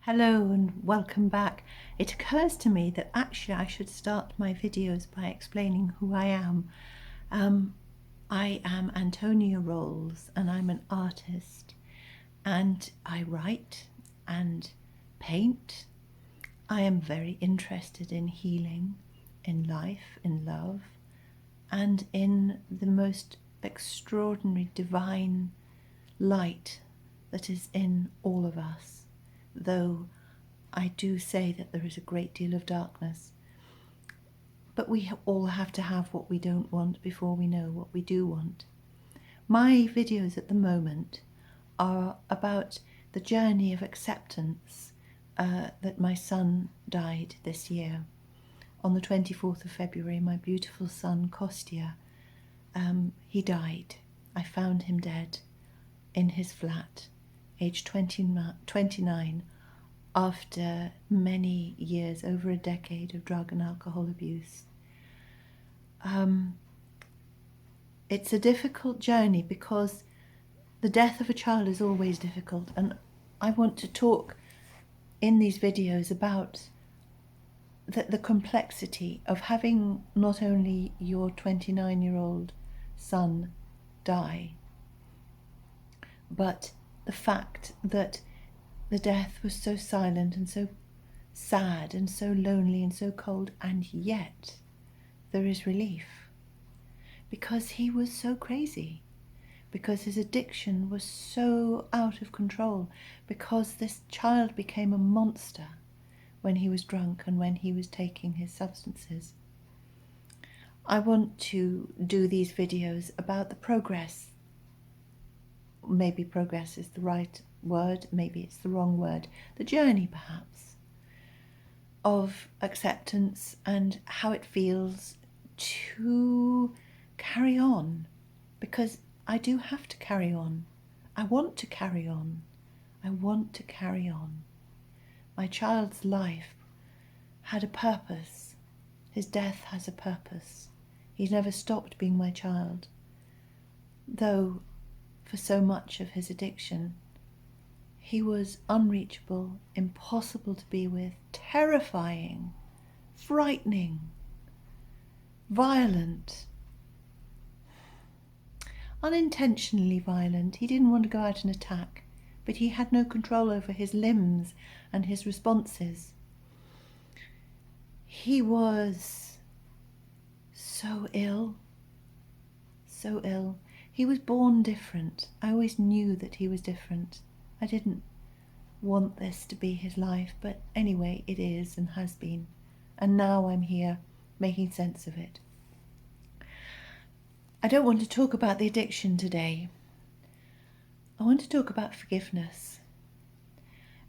Hello and welcome back. It occurs to me that actually I should start my videos by explaining who I am. I am Antonia Rolls and I'm an artist, and I write and paint. I am very interested in healing, in life, in love, and in the most extraordinary divine light that is in all of us. Though I do say that there is a great deal of darkness. But we all have to have what we don't want before we know what we do want. My videos at the moment are about the journey of acceptance that my son died this year. On the 24th of February, my beautiful son, Costya, he died. I found him dead in his flat, aged 29, after many years, over a decade of drug and alcohol abuse. It's a difficult journey because the death of a child is always difficult, and I want to talk in these videos about the complexity of having not only your 29-year-old son die, but the fact that the death was so silent and so sad and so lonely and so cold, and yet there is relief because he was so crazy, because his addiction was so out of control, because this child became a monster when he was drunk and when he was taking his substances. I want to do these videos about the progress. Maybe progress is the right word, maybe it's the wrong word. The journey, perhaps, of acceptance and how it feels to carry on. Because I do have to carry on. I want to carry on. I want to carry on. My child's life had a purpose. His death has a purpose. He's never stopped being my child. Though for so much of his addiction, he was unreachable, impossible to be with, terrifying, frightening, violent, unintentionally violent. He didn't want to go out and attack, but he had no control over his limbs and his responses. He was so ill, so ill. He was born different. I always knew that he was different. I didn't want this to be his life, but anyway, it is and has been. And now I'm here making sense of it. I don't want to talk about the addiction today. I want to talk about forgiveness.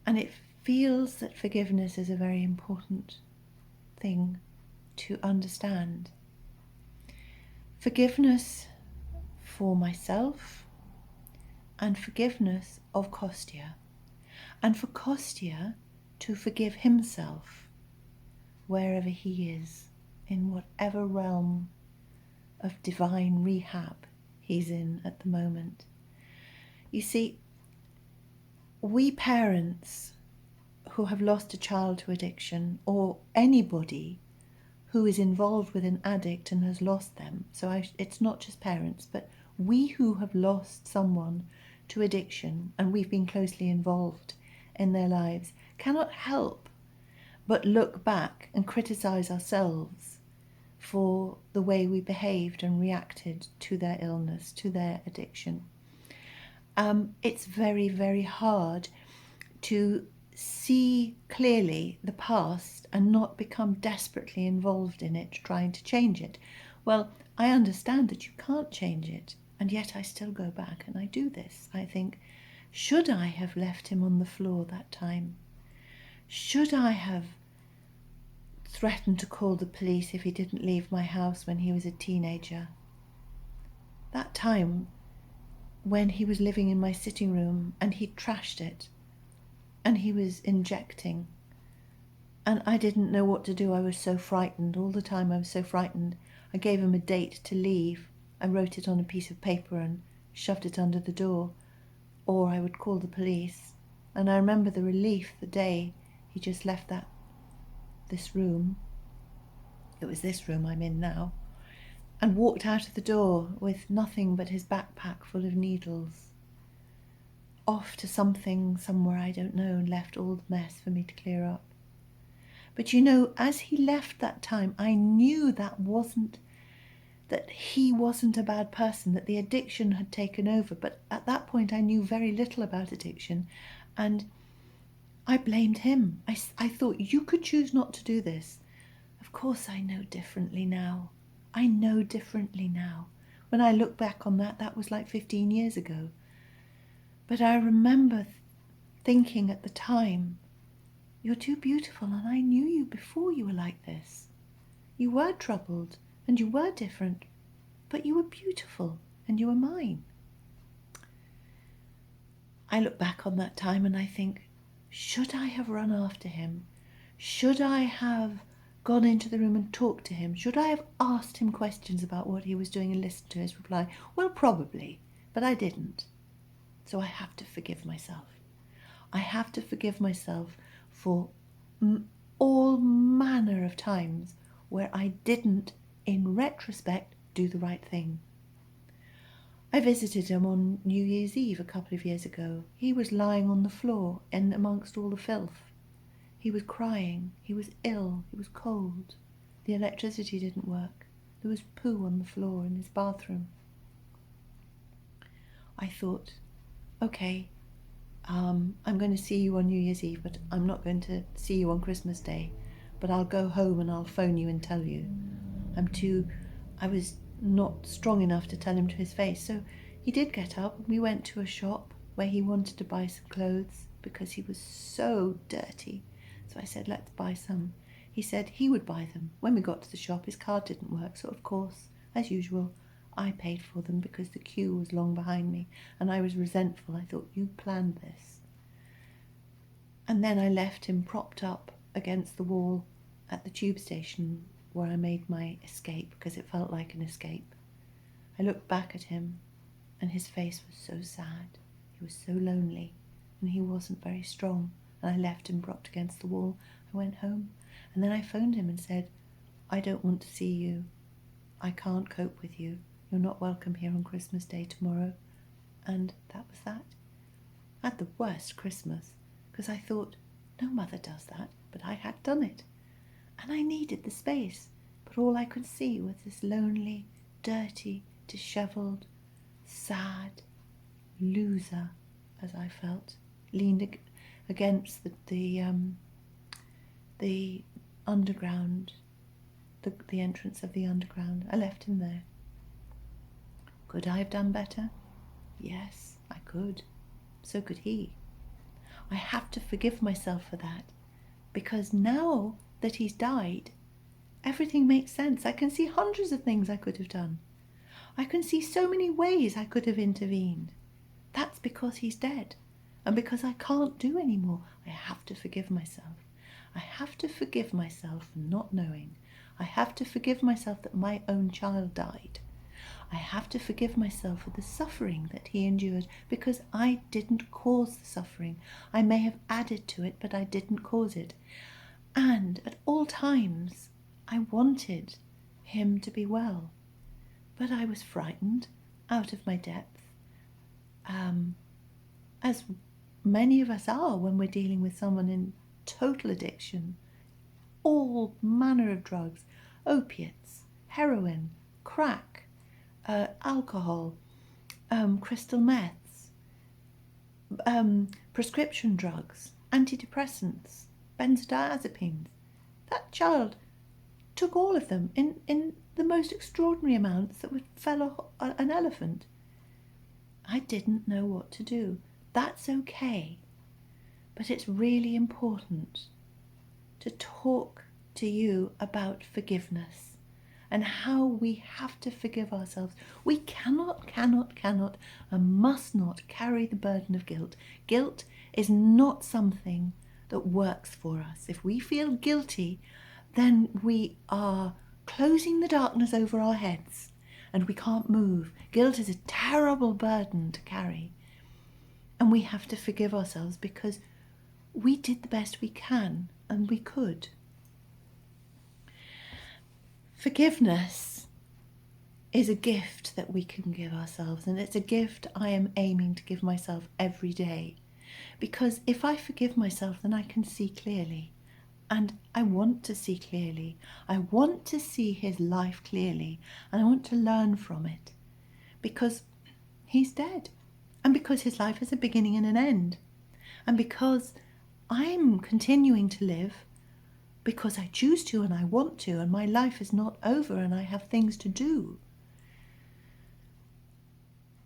And it feels that forgiveness is a very important thing to understand. Forgiveness for myself, and forgiveness of Costya, and for Costya to forgive himself wherever he is, in whatever realm of divine rehab he's in at the moment. You see, we parents who have lost a child to addiction, or anybody who is involved with an addict and has lost them, so it's not just parents, but we who have lost someone to addiction and we've been closely involved in their lives, cannot help but look back and criticize ourselves for the way we behaved and reacted to their illness, to their addiction. It's very, very hard to see clearly the past and not become desperately involved in it, trying to change it. Well, I understand that you can't change it, and yet I still go back and I do this. I think, should I have left him on the floor that time? Should I have threatened to call the police if he didn't leave my house when he was a teenager? That time when he was living in my sitting room and he trashed it and he was injecting, and I didn't know what to do. I was so frightened. All the time I was so frightened. I gave him a date to leave. I wrote it on a piece of paper and shoved it under the door, or I would call the police. And I remember the relief the day he just left this room. It was this room I'm in now. And walked out of the door with nothing but his backpack full of needles. Off to something somewhere I don't know, and left all the mess for me to clear up. But you know, as he left that time, I knew that he wasn't a bad person, that the addiction had taken over. But at that point I knew very little about addiction, and I blamed him. I thought, you could choose not to do this. Of course I know differently now. I know differently now. When I look back on that was like 15 years ago. But I remember thinking at the time, you're too beautiful, and I knew you before you were like this. You were troubled, and you were different, but you were beautiful, and you were mine. I look back on that time and I think, should I have run after him? Should I have gone into the room and talked to him? Should I have asked him questions about what he was doing and listened to his reply? Well, probably, but I didn't. So I have to forgive myself. I have to forgive myself for all manner of times where I didn't, in retrospect, do the right thing. I visited him on New Year's Eve a couple of years ago. He was lying on the floor in amongst all the filth. He was crying. He was ill. He was cold. The electricity didn't work. There was poo on the floor in his bathroom. I thought, okay, I'm going to see you on New Year's Eve, but I'm not going to see you on Christmas Day. But I'll go home and I'll phone you and tell you. I was not strong enough to tell him to his face. So he did get up. We went to a shop where he wanted to buy some clothes because he was so dirty. So I said, let's buy some. He said he would buy them. When we got to the shop, his card didn't work. So of course, as usual, I paid for them because the queue was long behind me and I was resentful. I thought, you planned this. And then I left him propped up against the wall at the tube station where I made my escape, because it felt like an escape. I looked back at him and his face was so sad. He was so lonely and he wasn't very strong, and I left him propped against the wall. I went home and then I phoned him and said, I don't want to see you. I can't cope with you. You're not welcome here on Christmas Day tomorrow. And that was that. I had the worst Christmas because I thought, no mother does that, but I had done it. And I needed the space, but all I could see was this lonely, dirty, dishevelled, sad loser, as I felt, leaned against the underground, the entrance of the underground. I left him there. Could I have done better? Yes, I could. So could he. I have to forgive myself for that, because now that he's died, everything makes sense. I can see hundreds of things I could have done. I can see so many ways I could have intervened. That's because he's dead, and because I can't do any more. I have to forgive myself. I have to forgive myself for not knowing. I have to forgive myself that my own child died. I have to forgive myself for the suffering that he endured, because I didn't cause the suffering. I may have added to it, but I didn't cause it. And at all times, I wanted him to be well. But I was frightened, out of my depth, as many of us are when we're dealing with someone in total addiction. All manner of drugs, opiates, heroin, crack, alcohol, crystal meths, prescription drugs, antidepressants, benzodiazepines. That child took all of them in the most extraordinary amounts that would fell an elephant. I didn't know what to do. That's okay. But it's really important to talk to you about forgiveness and how we have to forgive ourselves. We cannot, and must not carry the burden of guilt. Guilt is not something that works for us. If we feel guilty, then we are closing the darkness over our heads and we can't move. Guilt is a terrible burden to carry. And we have to forgive ourselves because we did the best we can and we could. Forgiveness is a gift that we can give ourselves, and it's a gift I am aiming to give myself every day. Because if I forgive myself, then I can see clearly. And I want to see clearly. I want to see his life clearly, and I want to learn from it. Because he's dead, and because his life has a beginning and an end, and because I'm continuing to live because I choose to and I want to, and my life is not over and I have things to do.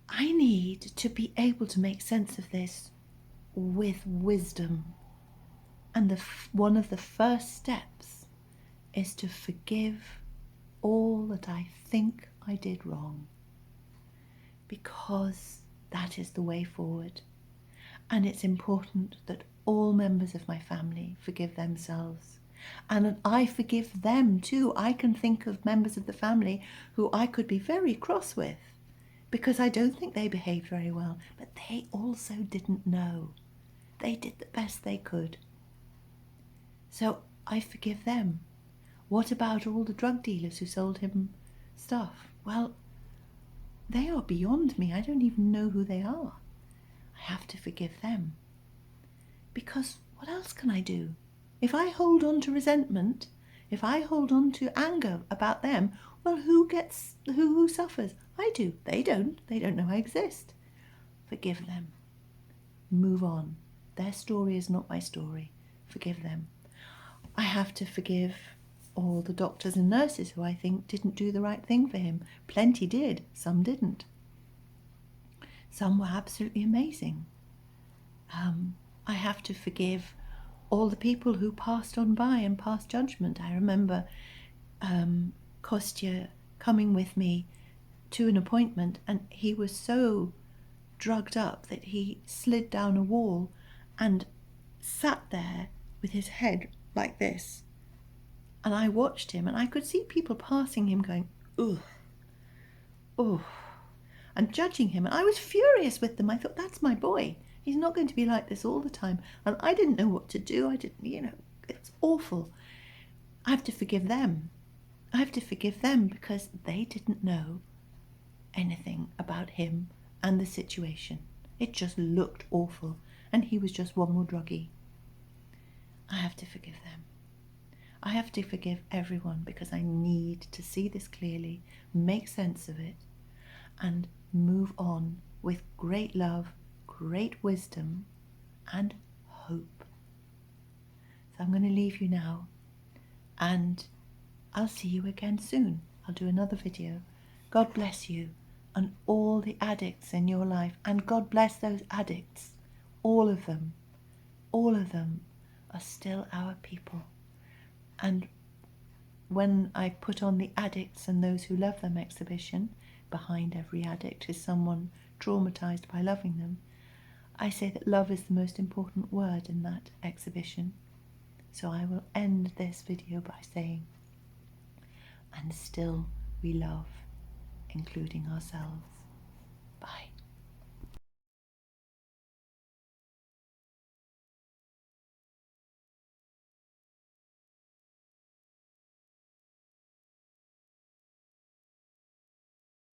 I need to be able to make sense of this with wisdom. And one of the first steps is to forgive all that I think I did wrong, because that is the way forward. And it's important that all members of my family forgive themselves, and that I forgive them too. I can think of members of the family who I could be very cross with because I don't think they behaved very well, but they also didn't know. They did the best they could. So I forgive them. What about all the drug dealers who sold him stuff? Well, they are beyond me. I don't even know who they are. I have to forgive them. Because what else can I do? If I hold on to resentment, if I hold on to anger about them, well, who suffers? I do. They don't. They don't know I exist. Forgive them. Move on. Their story is not my story. Forgive them. I have to forgive all the doctors and nurses who I think didn't do the right thing for him. Plenty did. Some didn't. Some were absolutely amazing. I have to forgive all the people who passed on by and passed judgment. I remember Costya coming with me to an appointment, and he was so drugged up that he slid down a wall and sat there with his head like this. And I watched him, and I could see people passing him going, ugh, ugh, and judging him. And I was furious with them. I thought, that's my boy. He's not going to be like this all the time. And I didn't know what to do. It's awful. I have to forgive them. I have to forgive them because they didn't know anything about him and the situation. It just looked awful. And he was just one more druggie. I have to forgive them. I have to forgive everyone because I need to see this clearly, make sense of it, and move on with great love, great wisdom, and hope. So I'm going to leave you now, and I'll see you again soon. I'll do another video. God bless you and all the addicts in your life, and God bless those addicts. All of them are still our people. And when I put on the Addicts and Those Who Love Them exhibition, behind every addict is someone traumatized by loving them, I say that love is the most important word in that exhibition. So I will end this video by saying, and still we love, including ourselves.